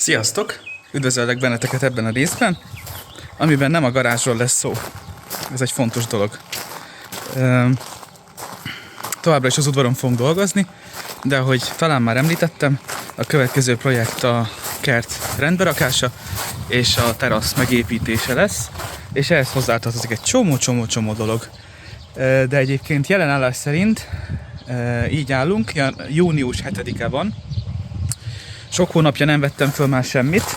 Sziasztok! Üdvözöllek benneteket ebben a részben, amiben nem a garázsról lesz szó. Ez egy fontos dolog. Továbbra is az udvaron fogunk dolgozni, de ahogy talán már említettem, a következő projekt a kert rendberakása és a terasz megépítése lesz, és ehhez hozzátartozik egy csomó dolog. De egyébként jelen állás szerint így állunk, június 7-e van. Sok hónapja nem vettem föl már semmit.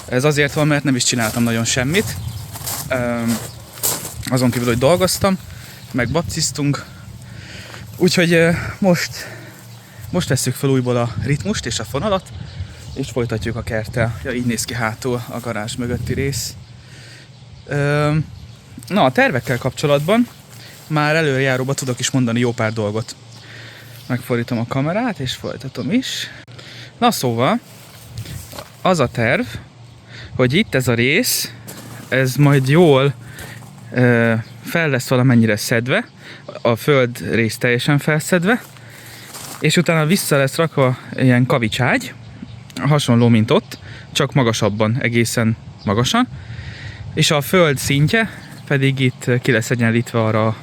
Ez azért van, mert nem is csináltam nagyon semmit. Azon kívül, hogy dolgoztam, meg babciztunk. Úgyhogy most vesszük fel újból a ritmust és a fonalat, és folytatjuk a kerttel. Ja, így néz ki hátul a garázs mögötti rész. Na, a tervekkel kapcsolatban már előrejáróban tudok is mondani jó pár dolgot. Megfordítom a kamerát, és folytatom is. Na szóval, az a terv, hogy itt ez a rész, ez majd jól fel lesz valamennyire szedve, a föld rész teljesen felszedve, és utána vissza lesz rakva ilyen kavicságy, hasonló, mint ott, csak magasabban, egészen magasan, és a föld szintje pedig itt ki lesz egyenlítve arra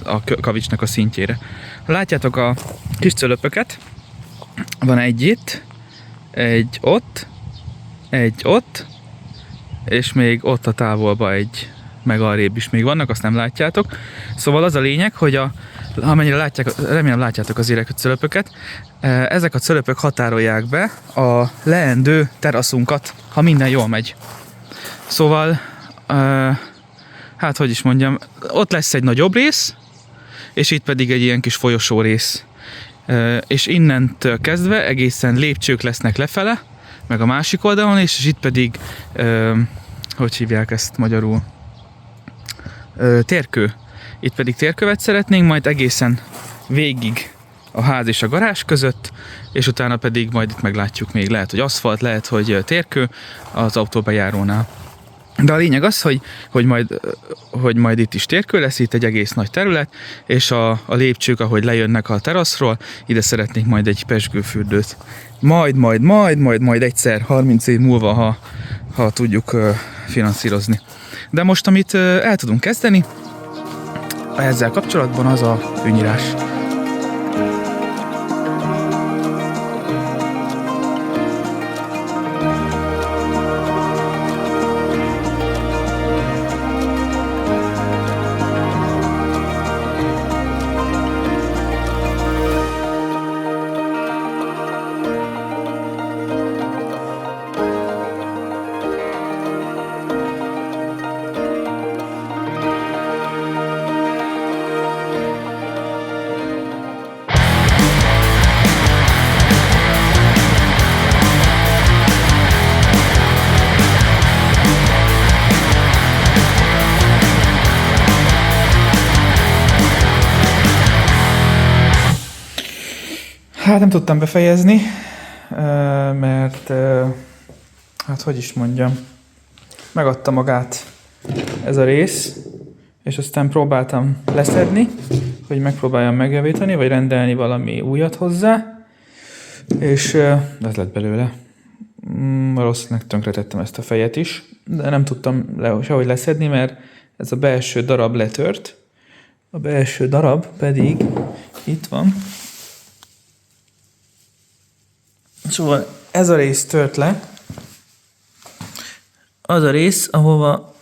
a kavicsnak a szintjére. Látjátok a kis cölöpöket? Van egy itt, egy ott, és még ott a távolba egy, meg arrébb is még vannak, azt nem látjátok. Szóval az a lényeg, hogy amennyire látják, remélem látjátok az éreket cölöpöket, ezek a cölöpök határolják be a leendő teraszunkat, ha minden jól megy. Szóval, hát hogy is mondjam, ott lesz egy nagyobb rész, és itt pedig egy ilyen kis folyosó rész. És innentől kezdve egészen lépcsők lesznek lefele, meg a másik oldalon is, és itt pedig, hogy hívják ezt magyarul? Térkő. Itt pedig térkövet szeretnénk, majd egészen végig a ház és a garázs között, és utána pedig majd itt meglátjuk még, lehet, hogy aszfalt, lehet, hogy térkő az autóbejárónál. De a lényeg az, hogy majd itt is térkő lesz, itt egy egész nagy terület, és a lépcsők, ahogy lejönnek a teraszról, ide szeretnénk majd egy pezsgőfürdőt. Majd egyszer, 30 év múlva, ha tudjuk finanszírozni. De most, amit el tudunk kezdeni, ezzel kapcsolatban az a fűnyírás. Hát nem tudtam befejezni, mert hát hogy is mondjam, megadta magát ez a rész, és aztán próbáltam leszedni, hogy megpróbáljam megjavítani, vagy rendelni valami újat hozzá, és ez lett belőle. Valószínűleg tönkretettem ezt a fejet is, de nem tudtam sehogy leszedni, mert ez a belső darab letört, a belső darab pedig itt van. Szóval ez a rész tört le, az a rész, ahova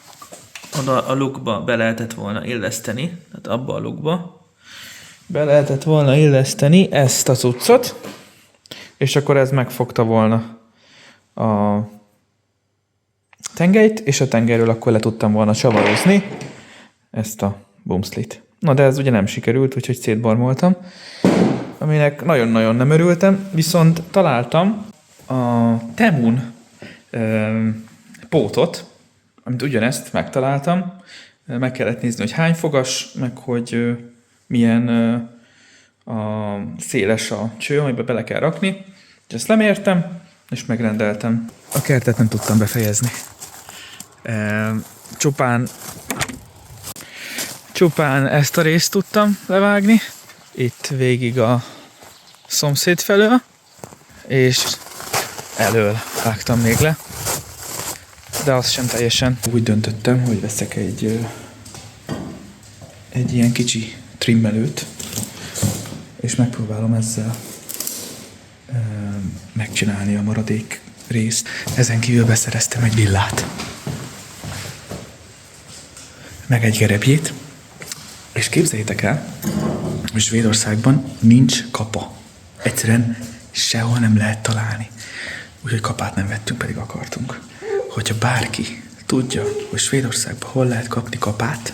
oda a lukba be lehetett volna illeszteni, tehát abba a lukba be lehetett volna illeszteni ezt a cuccot, és akkor ez megfogta volna a tengelyt, és a tengelyről akkor le tudtam volna csavarozni ezt a bumszlit. Na de ez ugye nem sikerült, úgyhogy szétbarmoltam, aminek nagyon-nagyon nem örültem, viszont találtam a Temun pótot, amit ugyanezt megtaláltam. Meg kellett nézni, hogy hány fogas, meg hogy milyen széles a cső, amiben bele kell rakni. Ezt lemértem, és megrendeltem. A kertet nem tudtam befejezni. Csupán ezt a részt tudtam levágni. Itt végig a szomszéd felől, és elől vágtam még le, de azt sem teljesen. Úgy döntöttem, hogy veszek egy ilyen kicsi trimmelőt, és megpróbálom ezzel megcsinálni a maradék részt. Ezen kívül beszereztem egy villát, meg egy gerebjét, és képzeljétek el, hogy Svédországban nincs kapa. Egyszerűen sehol nem lehet találni. Úgyhogy kapát nem vettünk, pedig akartunk. Hogyha bárki tudja, hogy Svédországban hol lehet kapni kapát,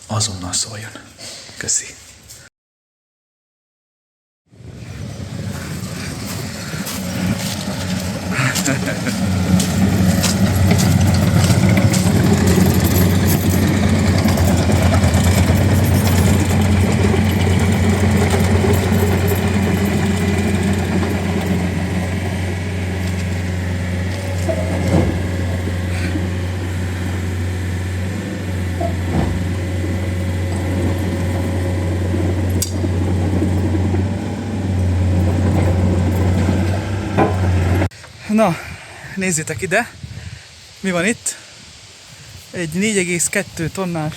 azonnal szóljon. Köszi. Na, nézzétek ide, mi van itt? Egy 4,2 tonnás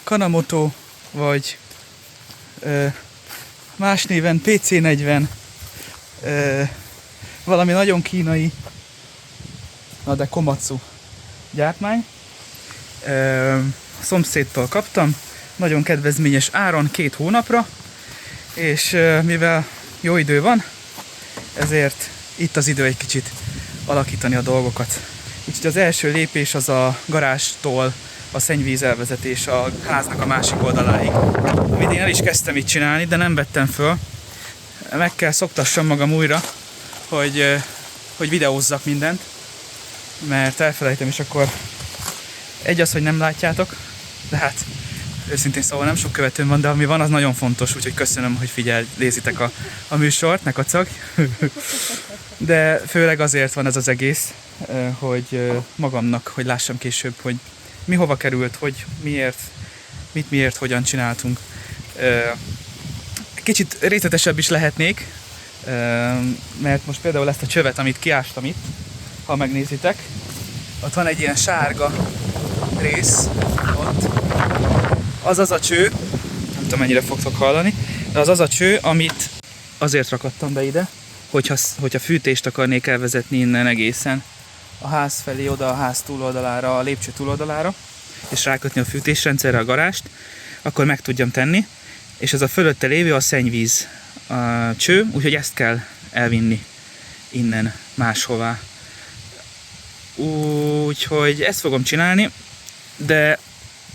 Kanamoto, vagy más néven PC-40, valami nagyon kínai, na de Komatsu gyártmány. Szomszédtól kaptam, nagyon kedvezményes áron 2 hónapra, és mivel jó idő van, ezért itt az idő egy kicsit alakítani a dolgokat. Úgyhogy az első lépés az a garástól a szennyvíz elvezetés a háznak a másik oldaláig. Amit én el is kezdtem itt csinálni, de nem vettem föl. Meg kell szoktassam magam újra, hogy videózzak mindent, mert elfelejtem, és akkor egy az, hogy nem látjátok, de hát őszintén szóval nem sok követőm van, de ami van, az nagyon fontos, úgyhogy köszönöm, hogy nézitek a műsort, ne kacag. De főleg azért van ez az egész, hogy magamnak, hogy lássam később, hogy mi hova került, hogy miért, hogyan csináltunk. Kicsit részletesebb is lehetnék, mert most például ezt a csövet, amit kiástam itt, ha megnézitek, ott van egy ilyen sárga rész, ott. Az az a cső, nem tudom mennyire fogtok hallani, de az az a cső, amit azért rakadtam be ide, hogyha fűtést akarnék elvezetni innen egészen a ház felé, oda a ház túloldalára, a lépcső túloldalára, és rákötni a fűtésrendszerre a garást, akkor meg tudjam tenni, és ez a fölötte lévő a szennyvíz a cső, úgyhogy ezt kell elvinni innen máshová. Úgyhogy ezt fogom csinálni, de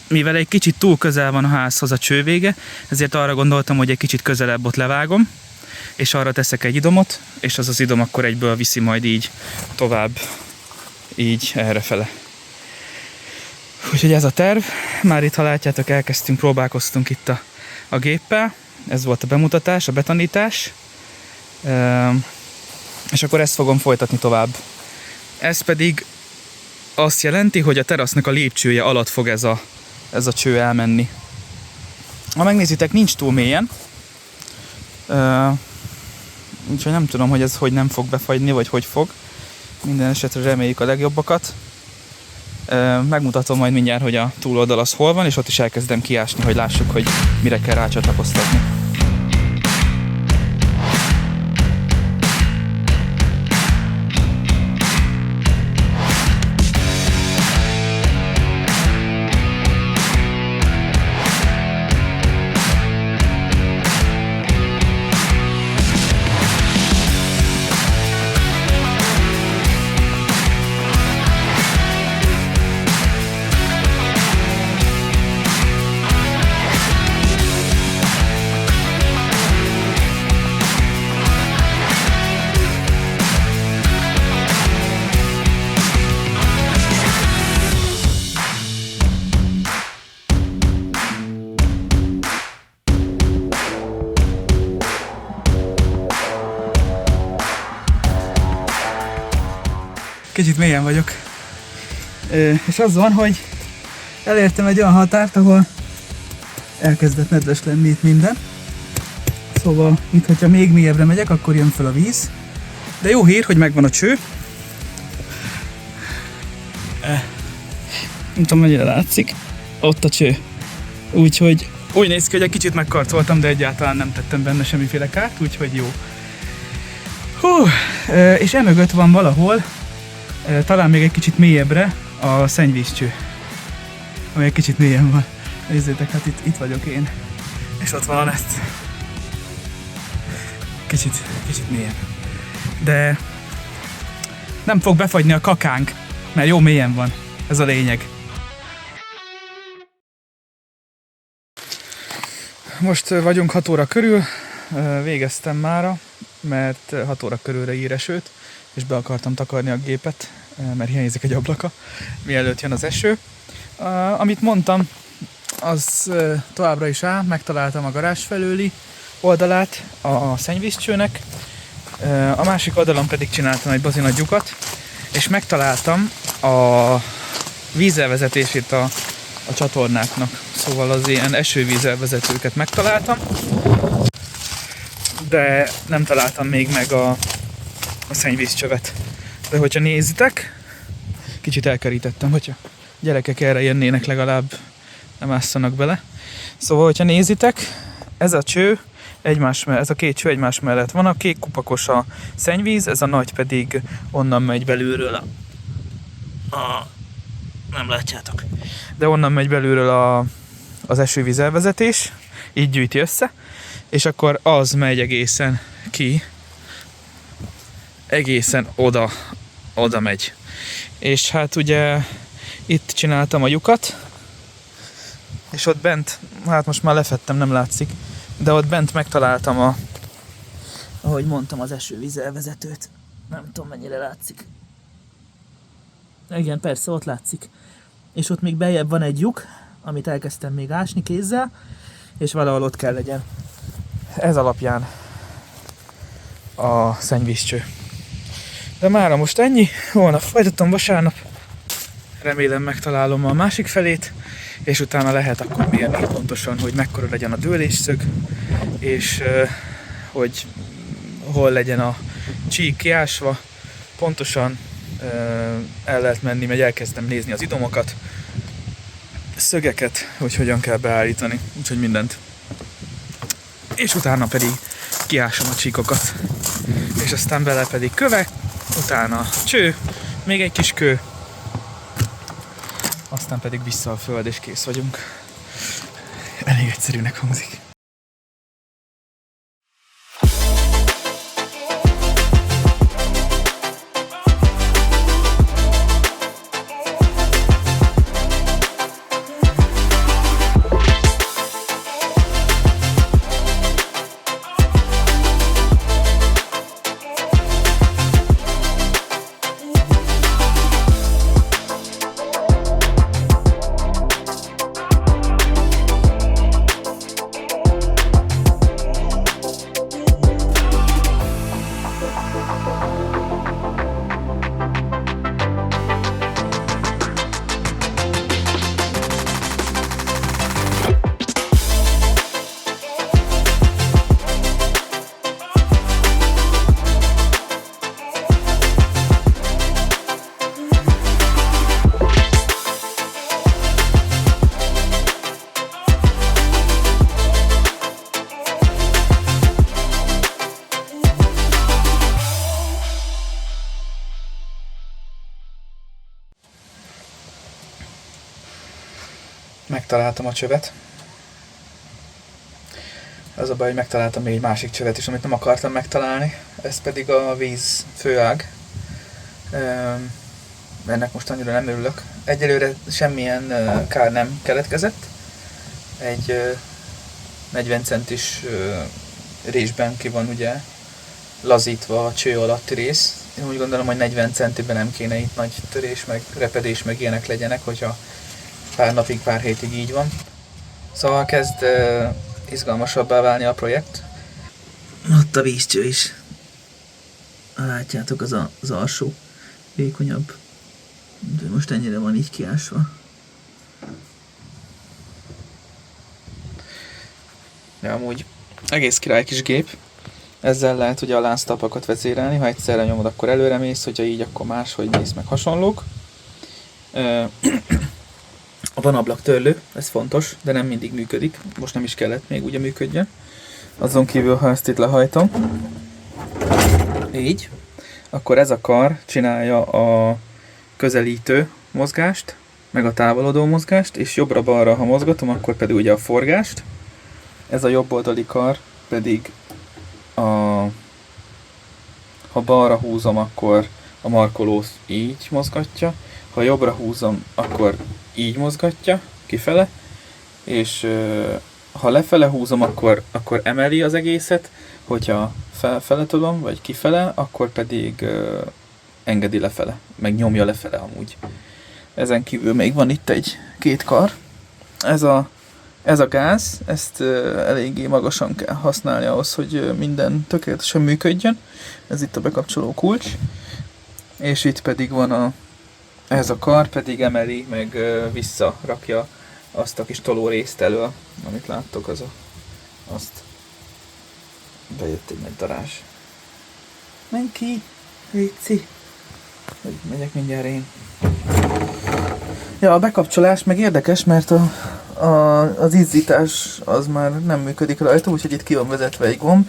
mivel egy kicsit túl közel van a házhoz a csővége, ezért arra gondoltam, hogy egy kicsit közelebb ott levágom, és arra teszek egy idomot, és az az idom akkor egyből viszi majd így tovább, így errefele. Úgyhogy ez a terv. Már itt, ha látjátok, próbálkoztunk itt a géppel. Ez volt a bemutatás, a betanítás. És akkor ezt fogom folytatni tovább. Ez pedig azt jelenti, hogy a terasznak a lépcsője alatt fog ez a cső elmenni. Ha megnézitek, nincs túl mélyen. Úgyhogy nem tudom, hogy ez hogy nem fog befagyni, vagy hogy fog. Minden esetre reméljük a legjobbakat. Megmutatom majd mindjárt, hogy a túloldal az hol van, és ott is elkezdem kiásni, hogy lássuk, hogy mire kell rácsatlakoztatni. Kicsit mélyen vagyok. És az van, hogy elértem egy olyan határt, ahol elkezdett nedves lenni itt minden. Szóval itt, hogyha még mélyebbre megyek, akkor jön fel a víz. De jó hír, hogy megvan a cső. Nem tudom, mennyire látszik. Ott a cső. Úgyhogy úgy néz ki, hogy egy kicsit megkarcoltam, de egyáltalán nem tettem benne semmiféle kárt, úgyhogy jó. Hú, és emögött van valahol, talán még egy kicsit mélyebbre, a szennyvízcső. Ami egy kicsit mélyen van. Nézzétek, hát itt vagyok én. És ott van a nett. Kicsit mélyen. De nem fog befagyni a kakánk, mert jó mélyen van. Ez a lényeg. Most vagyunk 6 óra körül, végeztem mára, mert 6 óra körülre ír esőt, és be akartam takarni a gépet, mert hiányzik egy ablaka, mielőtt jön az eső. Amit mondtam, az továbbra is áll, megtaláltam a garázs felőli oldalát a szennyvízcsőnek, a másik oldalon pedig csináltam egy bazi nagy lyukat, és megtaláltam a vízelvezetését a csatornáknak. Szóval az ilyen esővízelvezetőket megtaláltam, de nem találtam még meg a szennyvízcsövet. De hogyha nézitek, kicsit elkerítettem, hogyha gyerekek erre jönnének, legalább nem ásszanak bele. Szóval, hogyha nézitek, ez a cső, ez a két cső egymás mellett van, a kék kupakos a szennyvíz, ez a nagy pedig onnan megy belülről nem látjátok. De onnan megy belülről az esővíz elvezetés, így gyűjti össze, és akkor az megy egészen ki, egészen oda megy. És hát ugye itt csináltam a lyukat, és ott bent, hát most már lefettem, nem látszik, de ott bent megtaláltam ahogy mondtam, az esővíz elvezetőt. Nem tudom, mennyire látszik. Igen, persze, ott látszik. És ott még beljebb van egy lyuk, amit elkezdtem még ásni kézzel, és valahol ott kell legyen. Ez alapján a szennyvízcső. De mára most ennyi, holnap folytatom vasárnap. Remélem megtalálom a másik felét, és utána lehet akkor mérni pontosan, hogy mekkora legyen a dőlésszög, és hogy hol legyen a csík kiásva. Pontosan el lehet menni, mert elkezdtem nézni az idomokat, szögeket, hogy hogyan kell beállítani, úgyhogy mindent. És utána pedig kiásom a csíkokat, és aztán bele pedig kövek, utána cső, még egy kis kő, aztán pedig vissza a föld, és kész vagyunk. Elég egyszerűnek hangzik. Megtaláltam a csövet. Az a baj, hogy megtaláltam még egy másik csövet is, amit nem akartam megtalálni. Ez pedig a víz főág. Ennek most annyira nem örülök. Egyelőre semmilyen kár nem keletkezett. Egy 40 centis résben ki van ugye lazítva a cső alatti rész. Én úgy gondolom, hogy 40 centiben nem kéne itt nagy törés, meg repedés, meg ilyenek legyenek, hogyha pár napig, pár hétig így van. Szóval kezd izgalmasabbá válni a projekt. Ott a vízcső is. Látjátok, az alsó vékonyabb. De most ennyire van így kiásva. De amúgy Egész király kis gép. Ezzel lehet ugye a lánctalpakat vezérelni, ha egyszerre nyomod, akkor előre mész, hogyha így, akkor máshogy mész, meg hasonlók. Van ablaktörlő, ez fontos, de nem mindig működik. Most nem is kellett még ugye működjön. Azon kívül, ha ezt itt lehajtom, így, akkor ez a kar csinálja a közelítő mozgást, meg a távolodó mozgást, és jobbra-balra, ha mozgatom, akkor pedig ugye a forgást. Ez a jobb oldali kar pedig ha balra húzom, akkor a markoló így mozgatja, ha jobbra húzom, akkor így mozgatja kifele, és ha lefele húzom, akkor emeli az egészet, hogyha felfele tudom, vagy kifele, akkor pedig engedi lefele, meg nyomja lefele amúgy. Ezen kívül még van itt két kar. Ez a gáz, ezt eléggé magasan kell használni ahhoz, hogy minden tökéletesen működjön. Ez itt a bekapcsoló kulcs. És itt pedig van ez a kar, pedig emeli, meg visszarakja azt a kis toló részt elől, amit láttok, azt. Bejött egy nagy darázs. Menj ki, Léci! Megyek mindjárt én. Ja, a bekapcsolás meg érdekes, mert az izzítás az már nem működik rajta, úgyhogy itt ki van vezetve egy gomb,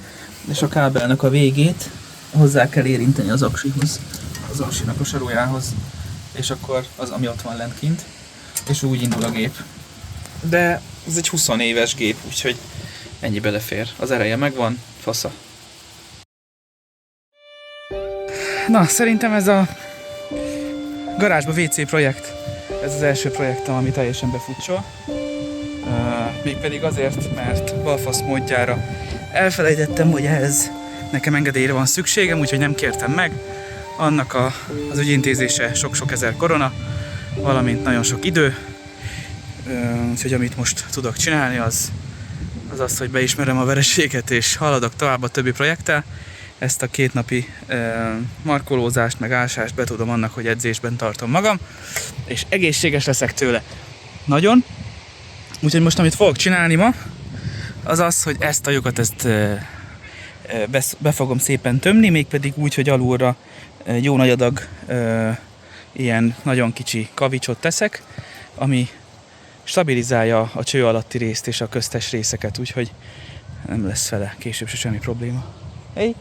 és a kábelnek a végét hozzá kell érinteni az aksihoz, az aksinak a sarójához, és akkor az, ami ott van lent kint, és úgy indul a gép. De ez egy 20 éves gép, úgyhogy ennyi belefér. Az ereje megvan, fasza. Na, szerintem ez a garázsba WC projekt, ez az első projektem, ami teljesen befutsol. Mégpedig azért, mert balfasz módjára elfelejtettem, hogy ehhez nekem engedélyre van szükségem, úgyhogy nem kértem meg. Annak az ügyintézése sok-sok ezer korona, valamint nagyon sok idő. Úgyhogy amit most tudok csinálni, az, hogy beismerem a vereséget, és haladok tovább a többi projekttel. Ezt a 2 napi markolózást, meg ásást betudom annak, hogy edzésben tartom magam, és egészséges leszek tőle. Nagyon. Úgyhogy most amit fogok csinálni ma, az az, hogy ezt a lyukat be fogom szépen tömni, mégpedig úgy, hogy alulra jó nagy adag ilyen nagyon kicsi kavicsot teszek, ami stabilizálja a cső alatti részt és a köztes részeket, úgyhogy nem lesz vele később se semmi probléma. Hey.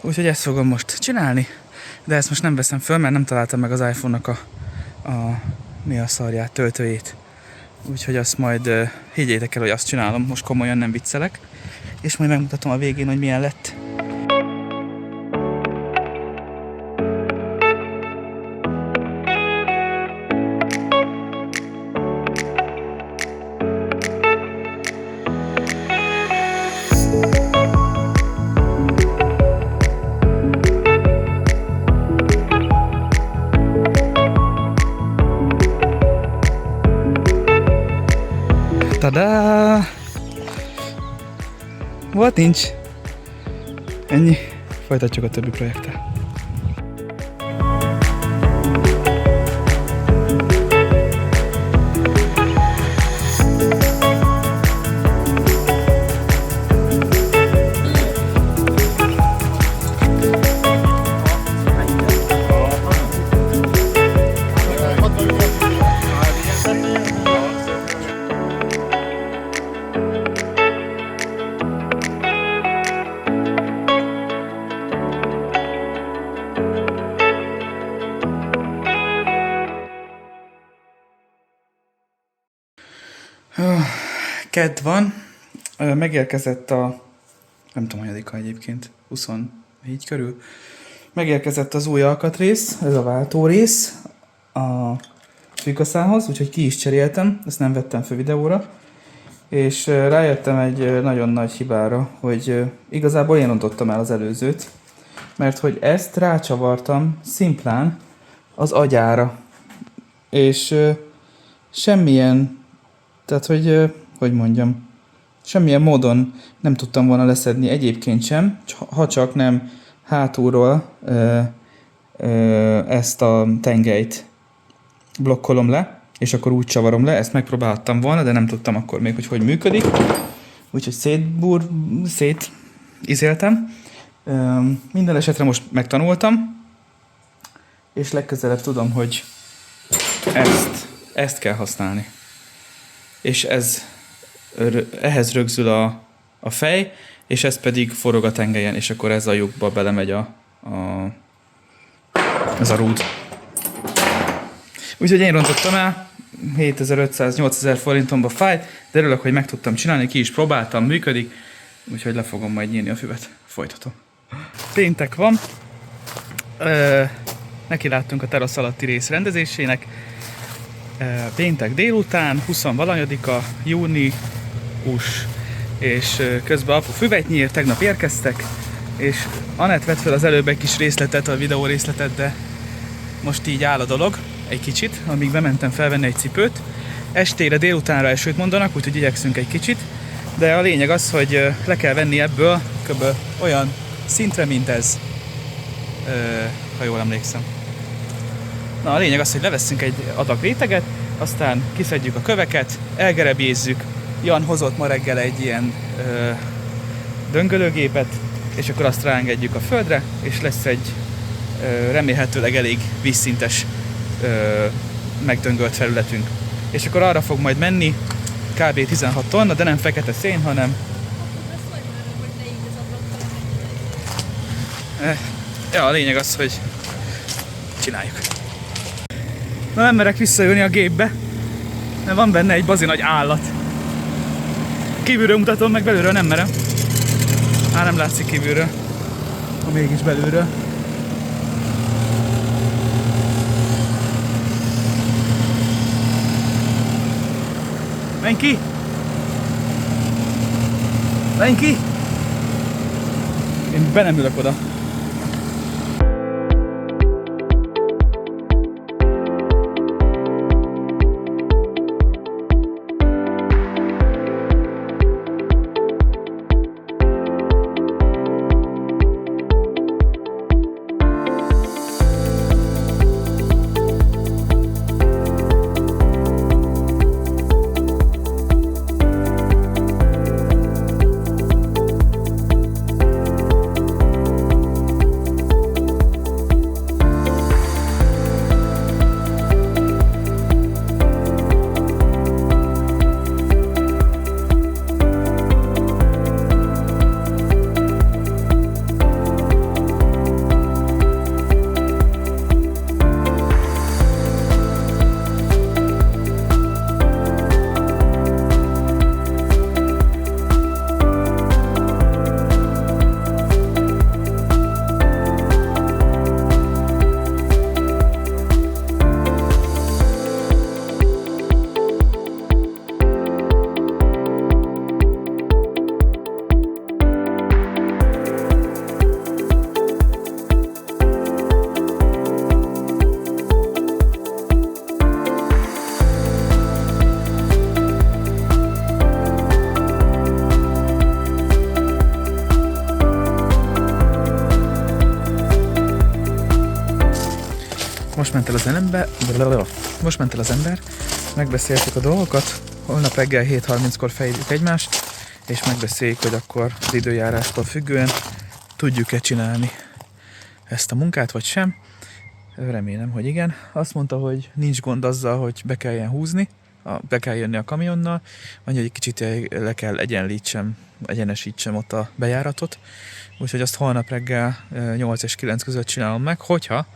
Úgyhogy ezt fogom most csinálni, de ezt most nem veszem föl, mert nem találtam meg az iPhone-nak mi a szarját, töltőjét. Úgyhogy azt majd higgyétek el, hogy azt csinálom, most komolyan nem viccelek, és majd megmutatom a végén, hogy milyen lett. Tada! Volt nincs. Ennyi. Folytatjuk a többi projekttel. Kedd van, megérkezett nem tudom, hanyadika egyébként, 24 körül. Megérkezett az új alkatrész, ez a váltórész a fűkaszához, úgyhogy ki is cseréltem, ezt nem vettem fel videóra. És rájöttem egy nagyon nagy hibára, hogy igazából én rontottam el az előzőt, mert hogy ezt rácsavartam szimplán az agyára. És semmilyen, tehát hogy mondjam, semmilyen módon nem tudtam volna leszedni egyébként sem, ha csak nem hátulról ezt a tengelyt blokkolom le, és akkor úgy csavarom le. Ezt megpróbáltam volna, de nem tudtam akkor még, hogy működik. Úgyhogy szétizéltem. Minden esetre most megtanultam, és legközelebb tudom, hogy ezt kell használni. És ehhez rögzül a fej, és ez pedig forog a tengelyen, és akkor ez a lyukba belemegy ez a rúd. Úgyhogy én rontottam el, 7500-8000 forintomba fájt, de örülök, hogy meg tudtam csinálni, ki is próbáltam, működik, úgyhogy le fogom majd nyírni a füvet. Folytatom. Péntek van, neki láttunk a terasz alatti rész rendezésének. Péntek délután, 20-valanyadika, június, és közben apu füvet nyír, tegnap érkeztek, és Anett vett fel az előbb egy kis részletet, a videó részletet, de most így áll a dolog egy kicsit, amíg bementem felvenni egy cipőt. Estére, délutánra esőt mondanak, úgyhogy igyekszünk egy kicsit, de a lényeg az, hogy le kell venni ebből kb. Olyan szintre, mint ez, ha jól emlékszem. Na, a lényeg az, hogy leveszünk egy adag réteget, aztán kiszedjük a köveket, elgerebjézzük. Jan hozott ma reggel egy ilyen döngölőgépet, és akkor azt ráengedjük a földre, és lesz egy remélhetőleg elég vízszintes megdöngölt felületünk. És akkor arra fog majd menni kb. 16 tonna, de nem fekete szén, hanem... Ja, a lényeg az, hogy csináljuk. Na, nem merek visszajönni a gépbe, mert van benne egy bazi nagy állat. Kívülről mutatom, meg belülről nem merem. Nem látszik kívülről, ha mégis belülről. Menj ki! Menj ki! Én be nem ülök oda. Most ment el az ember, megbeszéltük a dolgokat, holnap reggel 7:30-kor feljegyük egymást, és megbeszéljük, hogy akkor az időjárástól függően tudjuk-e csinálni ezt a munkát, vagy sem. Remélem, hogy igen. Azt mondta, hogy nincs gond azzal, hogy be kelljen húzni, be kell jönni a kamionnal, vagy egy kicsit le kell egyenesítsem ott a bejáratot, úgyhogy azt holnap reggel 8 és 9 között csinálom meg, hogyha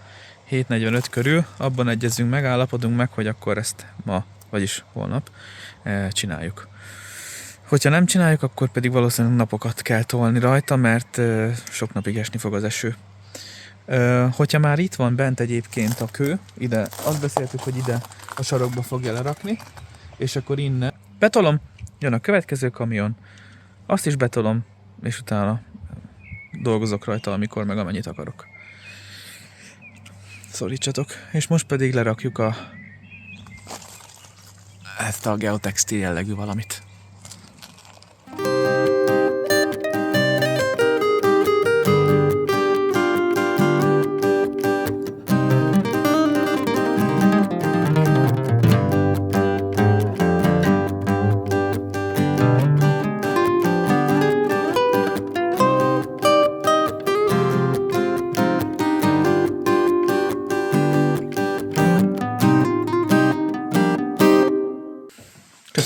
7:45 körül abban egyezünk meg, állapodunk meg, hogy akkor ezt ma, vagyis holnap csináljuk. Hogyha nem csináljuk, akkor pedig valószínűleg napokat kell tolni rajta, mert sok napig esni fog az eső. Hogyha már itt van bent egyébként a kő, ide, azt beszéltük, hogy ide a sarokba fogja lerakni, és akkor innen betolom, jön a következő kamion, azt is betolom, és utána dolgozok rajta, amikor meg amennyit akarok. Szorítsatok. És most pedig lerakjuk ezt a geotextil jellegű valamit.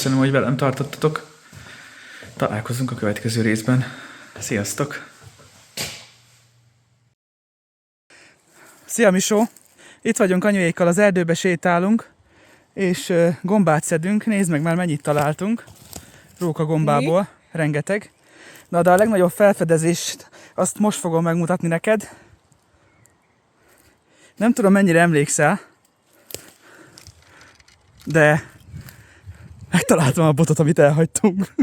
Köszönöm, hogy velem tartottatok. Találkozunk a következő részben. Sziasztok! Szia Misó! Itt vagyunk anyuékkal, az erdőbe sétálunk, és gombát szedünk. Nézd meg már, mennyit találtunk. Róka gombából, rengeteg. Na, de a legnagyobb felfedezést azt most fogom megmutatni neked. Nem tudom, mennyire emlékszel, de megtaláltam a botot, amit elhagytunk.